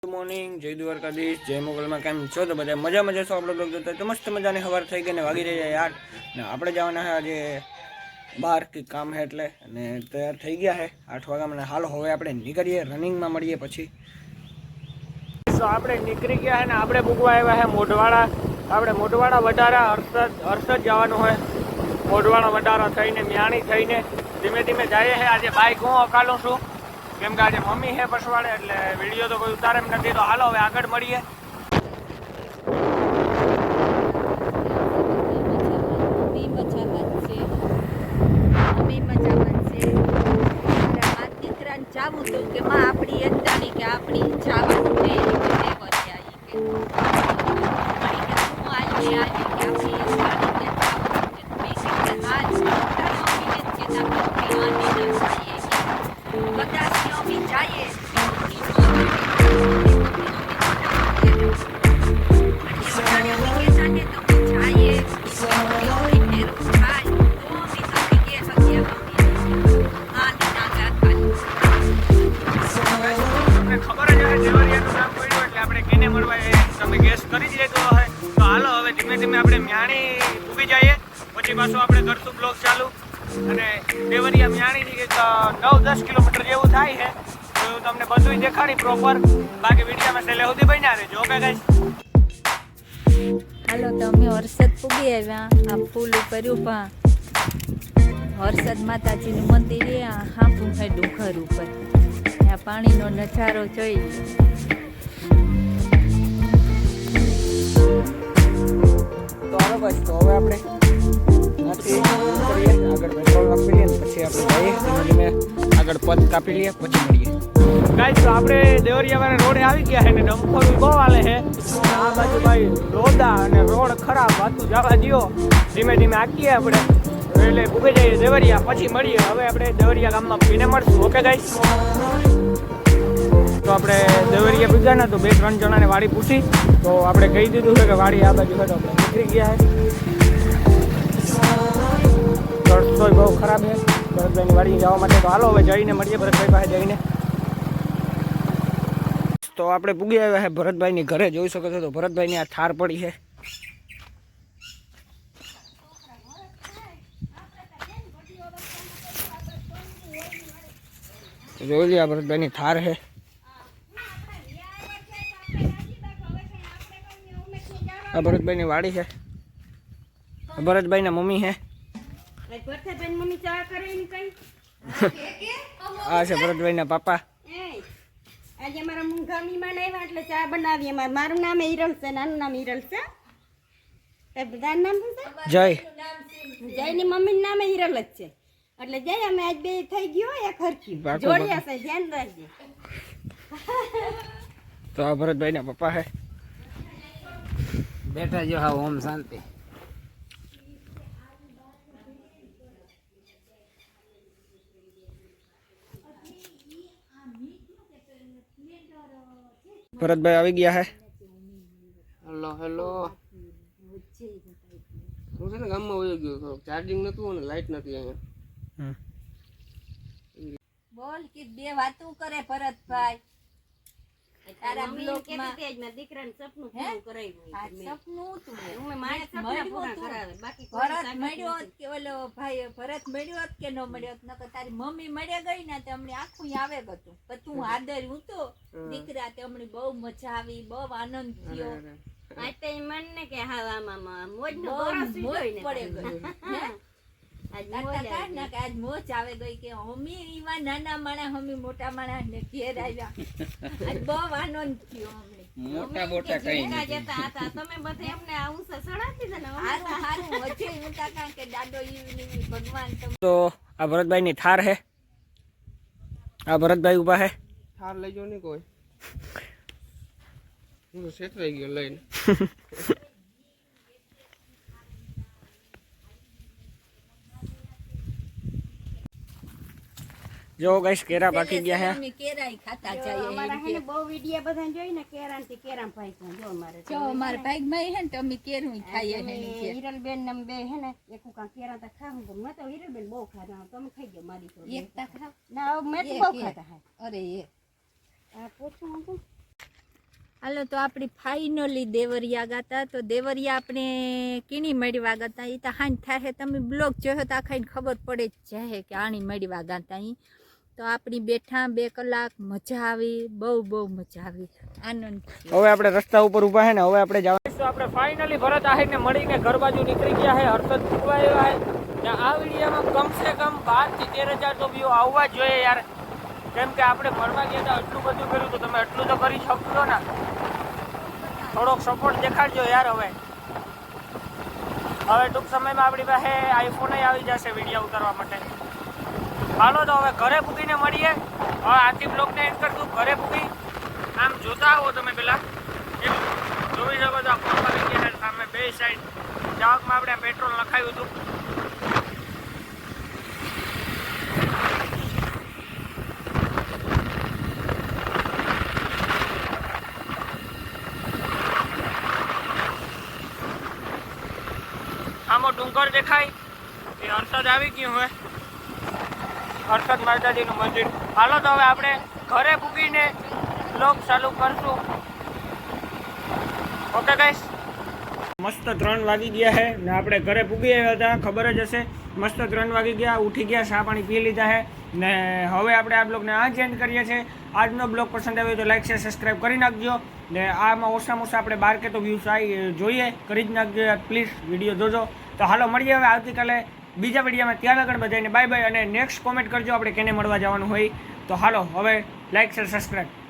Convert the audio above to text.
Good morning, જય દ્વારકાધીશ, જય મોગલમાં. કેમ છો તો બધા મજા છો? આપણે બ્લોગ જોતા તો મસ્ત મજાની સવાર થઈ ગઈ ને વાગી રહ્યા યાર ને આપણે જવાના છે આજે બહાર કે કામ છે એટલે અને તૈયાર થઈ ગયા છે 8 વાગ્યા. મને હાલો હવે આપણે નીકળીએ, રનિંગમાં મળીએ પછી. તો આપણે નીકળી ગયા છે ને આપણે મૂકવા આવ્યા છે મોઢવાડા. આપણે મોઢવાડા વડારા હર્ષદ જવાનું હોય. મોઢવાડા વડારા થઈને મ્યાણી થઈને ધીમે ધીમે જઈએ છે. આજે બાઇક હું અકાલું છું કેમ કે આજે મમ્મી હે પસવાડે એટલે વિડીયો તો કોઈ ઉતારે એમ નથી. તો હાલો હવે આગળ મળીએ. જાવું હતું કે માં આપણી એકતાની કે આપણી જવાનું છે આપણે મ્યાણી ઉભી જઈએ પછી પાછું આપણે કરશું બ્લોગ ચાલુ. અને દેવરિયા મ્યાણીથી 9-10 કિલોમીટર જેવું થાય છે. તો હું તમને બધું દેખાડી પ્રોપર. બાકી વિડીયોમાં છેલ્લે સુધી બન્યા રહેજો. ઓકે ગાઈસ, હાલો તો અમે હર્ષદ પૂગી આવ્યા. આ ફૂલ ઉપર ઉભા હર્ષદ માતાજીનું મંદિર હાંપું છે ડુંગર ઉપર. આ પાણીનો નજારો જોઈ. તો હાલો બસ તો હવે આપણે કરીએ આગળ પેટ્રોલ આપી લઈએ પછી આપણે જઈએ ધીમે ધીમે આગળ પદ કાપી લઈએ પછી મળીએ. ગાઈસ તો આપણે દેવરિયાવાળા રોડે આવી ગયા છે ને ડમ્પર બહુ હાલે છે. આ બાજુ ભાઈ રોદા અને રોડ ખરાબ વાતું જવા દો. ધીમે ધીમે આકીએ આપણે એટલે ઉભી જઈએ દેવરિયા પછી મળીએ. હવે આપણે દેવરિયા ગામમાં પીને મળશું. ઓકે ગાઈસ, તો આપણે દેવરિયા પૂછ્યા ને તો 2-3 જણાને વાડી પૂછી તો આપણે કહી દીધું છે કે વાડી આ બાજુ છે. તો આપણે નીકળી ગયા છે. રસ્તો બહુ ખરાબ છે ભરતભાઈની વાડી જવા માટે. તો હાલો હવે જઈને મળીએ ભરતભાઈ પાસે જઈને. તો આપણે પૂગી આવ્યા છે ભરતભાઈની ઘરે. જોઈ શકો છો તો ભરતભાઈની આ થાર પડી છે. જોઈ લે આ ભરતભાઈની થાર છે. આ ભરતભાઈની વાડી છે. ભરતભાઈના મમ્મી છે. આ છે ભરતભાઈના પાપા. આજે અમારા મુંગા મહેમાન આવ્યા એટલે ચા બનાવીએ. મારું નામ હિરલ છે, નાનું નામ હિરલ છે. બધાનું નામ શું છે? જય. જયની મમ્મીનું નામ હિરલ જ છે એટલે જય અમે આજ બે થઈ ગયો એક હરખી જોડિયા છે. ધ્યાન રાખજે. તો આ ભરતભાઈના પપ્પા છે. બેઠા જો હા ઓમ શાંતિ. ભરતભાઈ આવી ગયા છે. Hello hello. હું છે ને ગામમાં વયો ગયો. ચાર્જિંગ નતું અને લાઈટ નથી અહીંયા. બોલ કે બે વાતો કરે ભરતભાઈ. તારા બ્લોક માં દીકરાને સપનું પૂરું કરાવ્યું. આ સપનું તું હું મારે સપના પૂરા કરાવે બાકી ભરત મળ્યો હોત કે ઓલો ભાઈ ભરત મળ્યો હોત કે ન મળ્યો હોત નકર તારી મમ્મી મળ્યા ગઈ ને તે હમણાં આખું આવે ગતું. પણ તું આદર હું તો દીકરા તે હમણાં બહુ મજા આવી, બહુ આનંદ થયો. આતે મન ને કે હા મામા મોજ નો મોજ પડે ગયો. આજ મોજ આવે ગઈ કે હમી ઈમાં નાના માણા હમી મોટા માણા ને ઘેર આવ્યા. આજ બહુ આનંદ થયો. મોટા મોટા કઈ તમે બધા એમને આવું સડાતી છે ને હારું વચ્ચે હું કાકા કે દાદો ઈ ભગવાન તો આ ભરતભાઈની થાર છે. આ ભરતભાઈ ઉભા છે. થાર લઈ જો ને કોઈ. હું તો સેટરાઈ ગયો લઈને. જો ગાઈસ કેરા બાકી ગયા છે. કેરાઈ ખાતા જાય. અમારા હે ને બહુ વિડિયા બધા જોઈ ને કેરાન થી કેરામ ભાઈ કો જો અમારે જો અમાર ભાઈ માં હે ને તો અમે કેરું ખાઈએ હે ને હિરલ બેન ને બે હે ને એક કા કેરા તા ખાવું તો મેં તો હિરલ બેન બહુ ખાતા. તમે ખાઈ ગયો મારી તો એક તા ખાવ ના મેં તો બહુ ખાતા. અરે એ આ પોછું હતું હાલો તો આપણી ફાઇનલી દેવરિયા ગાતા. તો દેવરિયા આપણે કીણી મળવા ગાતા એ તો હાંજ થાય. તમે બ્લોગ જોયો તો આખાઈને ખબર પડે જ જાય કે આણી મળવા ગાતા અહીં. તો આપણી બેઠા 2 કલાક મજા આવી, બહુ મજા આવી, આનંદ થયો. હવે આપણે રસ્તા ઉપર ઊભા છે ને હવે આપણે જવાનું. તો આપણે ફાઇનલી ભરત આહીને મળીને ઘર બાજુ નીકળી ગયા છે. હર્ષદ ફૂવા આવ્યા છે. આ વિડીયોમાં કમસે કમ 12 થી 13,000 તો વ્યૂ આવવા જ જોઈએ યાર. કેમ કે આપણે ફરવા ગયા હતા, એટલું બધું કર્યું તો તમે એટલું તો કરી શકશો ને. થોડોક સપોર્ટ દેખાડજો યાર. હવે ટૂંક સમયમાં આપણી પાસે આઈફોન આવી જશે વિડીયો ઉતારવા માટે. હાલો તો હવે ઘરે પૂગીને મળીએ. હવે આથી બ્લોગને એન્ડ કરશું. ઘરે પૂગી આમ જોતા આવો તમે પેલા જોઈ શકો તો સામે 2 સાઈડ ચાકમાં આપણે પેટ્રોલ નખાવ્યું હતું. આમાં ડુંગર દેખાય એ હર્ષદ આવી ગયું હવે. હર્ષદ માતાજીનું મંદિર. હાલો તો હવે આપણે ઘરે પૂગીને બ્લોગ ચાલુ કરશું. ઓકે ગાઈસ, મસ્ત 3 વાગી ગયા છે ને આપણે ઘરે પૂગી આવ્યા હતા. ખબર જ હશે, મસ્ત 3 વાગી ગયા. ઉઠી ગયા, ચા પાણી પી લીધા છે ને હવે આપણે આ બ્લોગને આ જ એન્ડ કરીએ છીએ. આજનો બ્લોગ પસંદ આવ્યો તો લાઈક શેર સબસ્ક્રાઈબ કરી નાખજો ને આમાં ઓછામાં ઓછા આપણે 12 કે તો વ્યૂઝ જોઈએ કરી જ નાખજો યાર પ્લીઝ. વિડીયો જોજો. તો હાલો મળીએ હવે આવતીકાલે બીજા વિડીયોમાં. ત્યાં આગળ બધાને બાય બાય. અને નેક્સ્ટ કોમેન્ટ કરજો આપણે કેને મળવા જવાનું હોય. તો હાલો હવે લાઈક શેર સબસ્ક્રાઈબ.